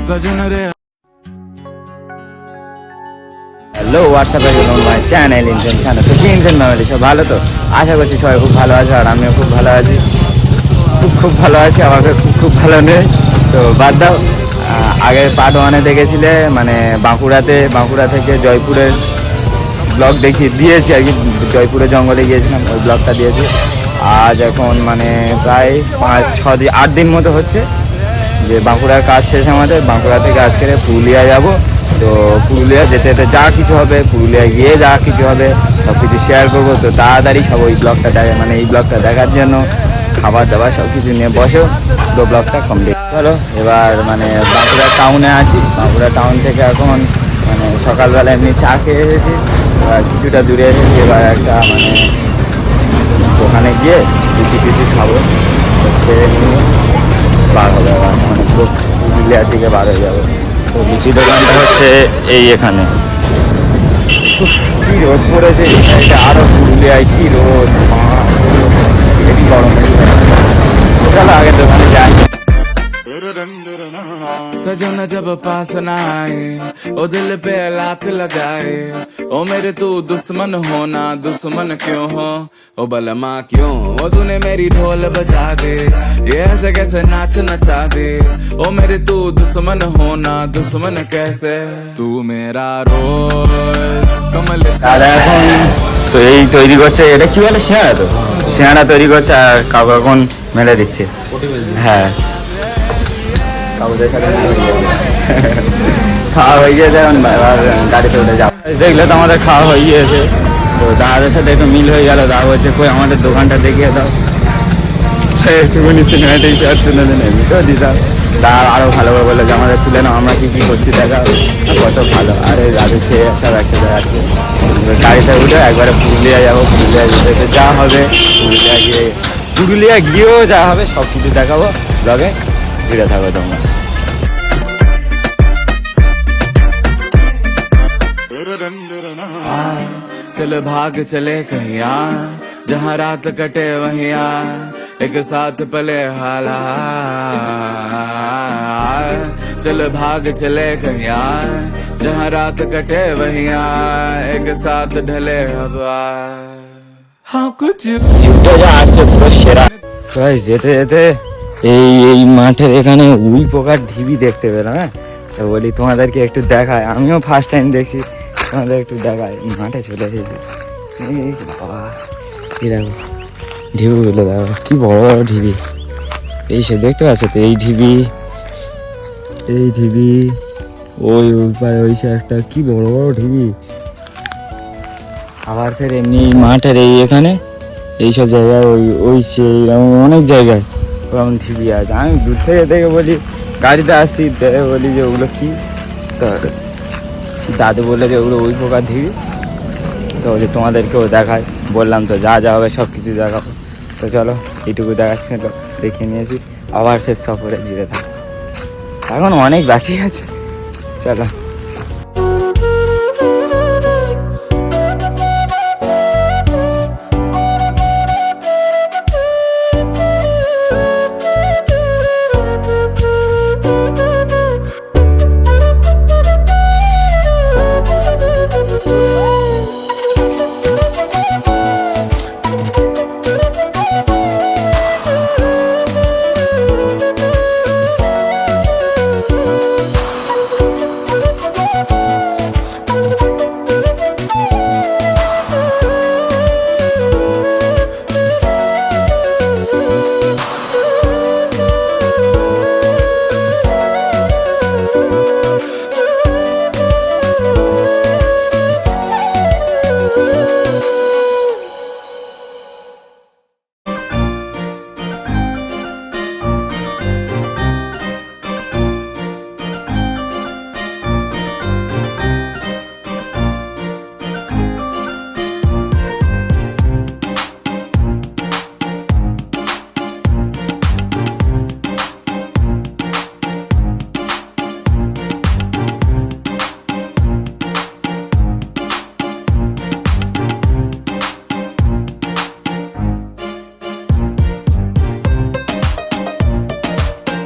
सजन रे। হ্যালো হোয়াটসঅ্যাপে চলুন মাই চ্যানেল ইনসেন চ্যানেল। তো কি ইনসেন ফ্যামিলি সব ভালো তো? আশা করছি সবাই খুব ভালো আছে, আর আমিও খুব ভালো আছি, খুব ভালো আছি। আমাকে খুব ভালো নেই, তো বাদ দাও। আগে পার্ট 1-এ দেখেছিলে, মানে বাঁকুড়া থেকে জয়পুরের ব্লগ দিয়েছি আর কি। জয়পুরের জঙ্গলে গিয়েছিলাম, ওই ব্লগটা দিয়েছি। আজ এখন মানে প্রায় 5-6 দিন 8 দিন মতো হচ্ছে যে বাঁকুড়ার কাজ শেষ আমাদের। বাঁকুড়া থেকে আজকে পুরুলিয়া যাব। তো পুরুলিয়া যেতে যেতে যা কিছু হবে, পুরুলিয়া গিয়ে যা কিছু হবে সব কিছু শেয়ার করবো। তো তাড়াতাড়ি সব ওই ব্লগটা মানে এই ব্লগটা দেখার জন্য খাবার দাবার সব কিছু নিয়ে বসো, তো ব্লগটা কমপ্লিট। চলো এবার মানে বাঁকুড়া টাউনে আছি। বাঁকুড়া টাউন থেকে এখন মানে সকালবেলা এমনি চা খেয়ে এসেছি, কিছুটা দূরে এসেছি। এবার একটা মানে ওখানে গিয়ে লুচি খাবো, তো খেয়ে নিয়ে বার হবে। আবার মানে পুরুলিয়ার দিকে বার হয়ে যাবো। তো লুচি দোকানটা হচ্ছে এই এখানে। কি রোদ পড়েছে এটা, আরো পুরুলিয়ায় কি রোদ, হেভি গরম। চলো আগে দোকানে যাই। सजन जब पास न आए ओ दिल पे लात लगाए, ओ मेरे तू दुश्मन होना दुश्मन क्यों हो, ओ बलमा क्यों ओ तूने मेरी ढोल बजा दे, ये ऐसे कैसे नाच नचा दे, ओ मेरे तू दुश्मन होना दुश्मन कैसे, तू मेरा रोज कमल। দাদা এখন তো এই তৈরি করছে, এটা কি বলে সিঙ্গাড়া? তো সিঙ্গাড়া তৈরি করছে আর কাকু এখন মেলে দিচ্ছে। হ্যাঁ কাকুদের সাথে খাওয়া হয়ে গিয়েছে, এখন এবার গাড়িতে উঠে যাও। দেখলে তো আমাদের খাওয়া হয়ে গিয়েছে, তো দাদাদের সাথে একটু মিল হয়ে গেল। দাদা বলছে কই আমাদের দোকানটা দেখিয়ে দাও, একটুখানি সিনেমাটা তুলে দেন, এমনিতেও দিতাম। দাদা আরও ভালো করে বললো যে আমাদের তুলে নাও, আমরা কী কী করছি দেখা, কত ভালো। আরে দাদু খেয়ে সব একসাথে আছে। গাড়িতে উঠে একবারে পুরুলিয়া যাবো। পুরুলিয়া যেতে যা হবে, পুরুলিয়া গিয়েও যা হবে সব কিছু দেখাবো ব্লগে, ঘিরে থাকো তোমরা। चल भाग चले कहीं आ, जहाँ रात कटे वहीं आ, एक साथ पले हाला। चल भाग चले कहीं आ, जहाँ रात कटे वहीं आ, एक साथ ढले हवा। हाँ कुछ আসছে পুরো সেরা। যেতে যেতে এই মাঠের এখানে উই পোকার ঢিবি দেখতে পেলাম। হ্যাঁ, তো বলি তোমাদেরকে একটু দেখায়, আমিও ফার্স্ট টাইম দেখছি, তোমাদের একটু দেখায়। মাঠে চলে এসেছি, বাবা এই দেখো ঢিবিগুলো দেখো, কি বড় বড় ঢিবি। এই সে দেখতে পাচ্ছ তো, এই ঢিবি ওই পারে ওই সে একটা কি বড় বড় ঢিবি। আবার ফের এমনি মাঠের এই এখানে এইসব জায়গায় ওই সে অনেক জায়গায় ওরকম ঢিবি আছে। আমি দূর থেকে দেখে বলি, গাড়িতে আসছি দেখে বলি যে ওগুলো কি, তো দাদু বললে যে ওগুলো ওই পোকার ঢিবি। তো বলি তোমাদেরকেও দেখায়, বললাম তো যা যা হবে সব কিছু দেখাবো। তো চলো এইটুকু দেখাচ্ছিল, দেখিয়ে নিয়েছি। আবার ফের সফরে জিরে থাকো, এখন অনেক বাকি আছে। চলো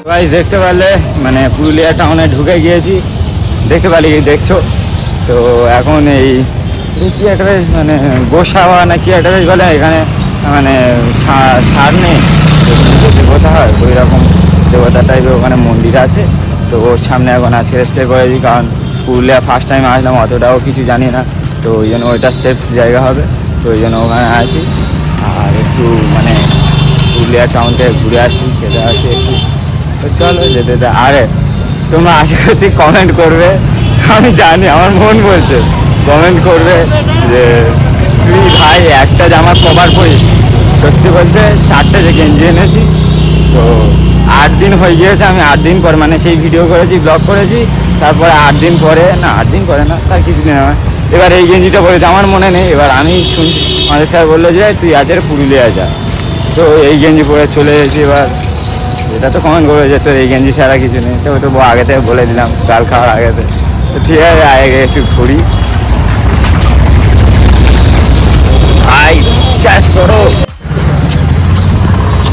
গাইস দেখতে পারলে মানে পুরুলিয়া টাউনে ঢুকে গিয়েছি, দেখতে পারলে কি দেখছো। তো এখন এই কি একটা বেশ মানে গোসাবা না কি একটা বেশ বলে, এখানে মানে সার নেই দেবতা হয় ওই রকম দেবতা টাইপের ওখানে মন্দির আছে। তো ওর সামনে এখন আজকে স্টে করেছি, কারণ পুরুলিয়া ফার্স্ট টাইম আসলাম, অতটাও কিছু জানি না। তো ওই জন্য ওইটা সেফ জায়গা হবে, তো ওই জন্য ওখানে আছি। আর একটু মানে পুরুলিয়া টাউন থেকে ঘুরে আসছি, খেতে আসছি একটু। তো চলো যেতে দে। আরে তোমরা আশা করছি কমেন্ট করবে, আমি জানি আমার মন বলছে কমেন্ট করবে যে তুই ভাই একটা জামা কভার করিস। সত্যি বলতে 4টে যে গেঞ্জি এনেছি, তো 8 দিন হয়ে গিয়েছে। আমি 8 দিন পরে মানে সেই ভিডিও করেছি, ব্লগ করেছি, তারপরে 8 দিন পরে না 8 দিন পরে না তার কিছুদিন হয় এবার এই গেঞ্জিটা পরেছি, আমার মনে নেই। এবার আমি শুনছি আমাদের স্যার বললো যে তুই আজের পুরুলিয়া যা, তো এই গেঞ্জি পরে চলে এসেছি। এবার এটা তো কমেন্ট করবে যে তোর এই গেঞ্জি ছাড়া কিছু নেই, তো ওটা আগে থেকে বলে দিলাম গাল খাওয়ার আগে। তো ঠিক আছে আগে একটু ঘুরি। ভাই বিশ্বাস করো,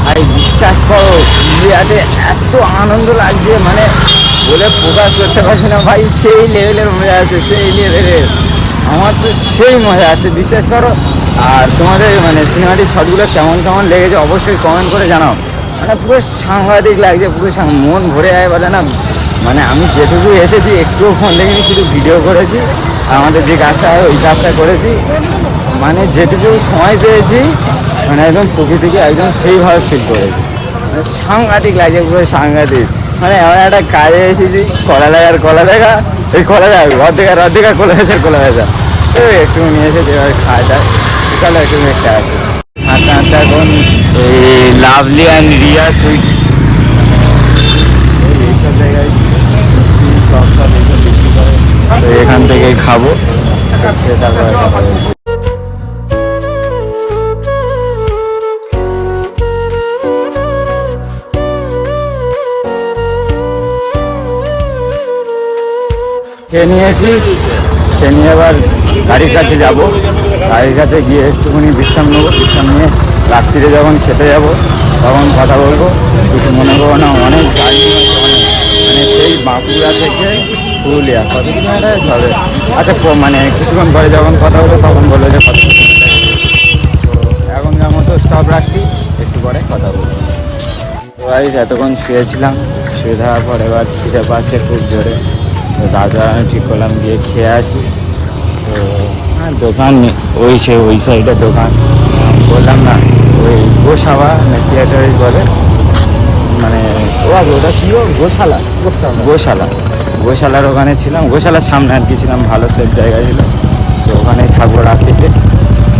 ভাই বিশ্বাস করো ইন্ডিয়াতে এত আনন্দ লাগছে মানে বলে প্রকাশ করতে পারছি না ভাই। সেই লেভেলের মজা আছে, সেই লেভেলের আমার তো সেই মজা আছে বিশ্বাস করো। আর তোমাদের মানে সিনেমাটিক শটগুলো কেমন কেমন লেগেছে অবশ্যই কমেন্ট করে জানাও। মানে পুরো সাংঘাতিক লাগছে, পুরো মন ভরে যায় বলে না। মানে আমি যেটুকু এসেছি একটুও ফোন দেখিনি, শুধু ভিডিও করেছি, আমাদের যে কাজটা হয় ওই কাজটা করেছি। মানে যেটুকু সময় পেয়েছি মানে একদম প্রকৃতিকে একদম সেইভাবে ফিল করেছি। মানে সাংঘাতিক লাগছে, পুরো সাংঘাতিক। মানে এমন একটা কাজে এসেছি, কলা দেখার কলা দেখা, এই কলা দেখা অর্ধেকা কলা গেছে কলা দেখা, তো একটু নিয়ে এসেছি। এবার খাওয়া যায় তাহলে একটু একটা আছে হাঁটতে হাঁটতে এখন এই লাভলি অ্যান্ড রিয়া সুইট এইসব জায়গায় সব এইসব বিক্রি করে, তো এখান থেকেই খাবো। তারপরে খেয়ে নিয়েছি, খেয়ে নিয়ে এবার গাড়ির কাছে যাব। গাড়ির কাছে গিয়ে একটুখানি বিশ্রাম নেবো, বিশ্রাম নিয়ে রাত্রিরে যখন খেতে যাব তখন কথা বলবো। কিছু মনে করবো না, অনেক গাড়ি মানে সেই বাঁকুড়া থেকে পুরুলিয়া কত কিলোমিটার হবে। আচ্ছা মানে কিছুক্ষণ পরে যখন কথা বলবো তখন বলবো যে কত। তো এখনকার মতো স্টপ রাখছি, একটু পরে কথা বলবো। তো গাইস এতক্ষণ শুয়েছিলাম, শুয়ে থাকার পর এবার খিদে পাচ্ছে খুব জোরে। তো তারপর আমি ঠিক করলাম গিয়ে খেয়ে আসি। তো হ্যাঁ দোকান ওই সাইডে দোকান বললাম না, ওই গোসাবা না কি একটা বলে মানে ওটা কী গোশালা, গোশালার ওখানে ছিলাম। গোশালার সামনে আর কি ছিলাম, ভালো সেফ জায়গা ছিল। তো ওখানেই থাকবো রাত্রিতে।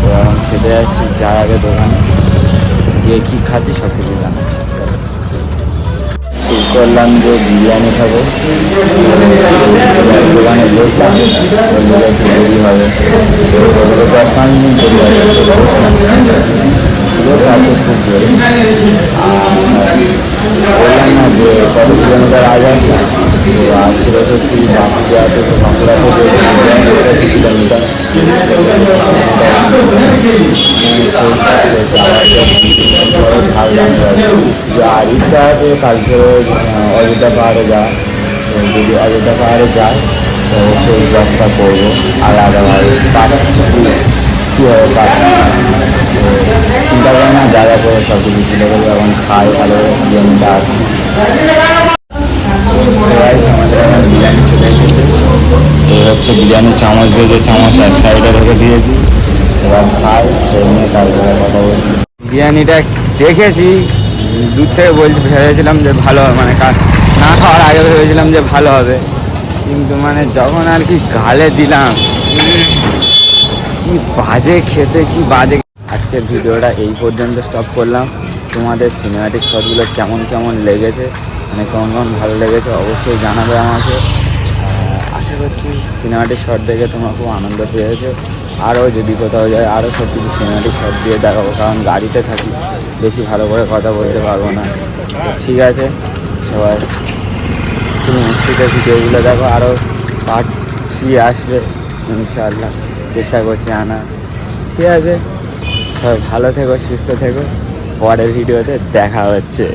তো এখন খেতে যাচ্ছি, যার আগে দোকানে গিয়ে কী খাচ্ছি সব কিছু জানাচ্ছি। ঠিক করলাম যে বিরিয়ানি খাবো, দোকানে বসলাম, একটু দেরি হবে, 10-5 মিনিট দেরি হবে। আছে খুব জোরে। বললাম না যে কত কিলোমিটার আগে আসলাম, তো আজকে এসেছি বাঁকুড়া থেকে, বাঁকুড়া থেকে 80 কিলোমিটার। আর ইচ্ছা আছে কালকে অযোধ্যা পাহাড়ে যাওয়া। যদি অযোধ্যা পাহাড়ে যায় তো সেই ব্লগটা করবো আলাদাভাবে, কীভাবে চিন্তা করে না যা যা করে সব কিছু চিন্তা করবো। এখন খাই ভালো বিরিয়ানিটা আসি। আমাদের এখন বিরিয়ানি চলে এসেছে। তো হচ্ছে বিরিয়ানি চামচ দিয়ে, যে চামচ এক সাইডে রেখে দিয়েছি, এবার খাই, সেই নিয়ে তারপরে কথা বলছি। বিরিয়ানিটা দেখেছি দূর থেকে ভেবেছিলাম যে ভালো হবে, মানে না খাওয়ার আগে ভেবেছিলাম যে ভালো হবে, কিন্তু মানে যখন আর কি গালে দিলাম কি বাজে খেতে, কি বাজে। আজকের ভিডিওটা এই পর্যন্ত স্টপ করলাম। তোমাদের সিনেমাটিক শটগুলো কেমন কেমন লেগেছে, মানে কেমন কেমন ভালো লেগেছে অবশ্যই জানাবে আমাকে। আশা করছি সিনেমাটিক শট দেখে তোমরা খুব আনন্দ পেয়েছো। আরও যদি কোথাও যায় আরও সব কিছু সিনেমাটিক শট দিয়ে দেখাবো, কারণ গাড়িতে থাকি, বেশি ভালো করে কথা বলতে পারবো না। ঠিক আছে সবাই, তুমি মিষ্টিতে ভিডিওগুলো দেখো, আরও পার্ট 3 আসবে ইনশাআল্লাহ, চেষ্টা করছি আনা। ঠিক আছে সবাই ভালো থেকো, সুস্থ থেকো, পরের ভিডিওতে দেখা হচ্ছে।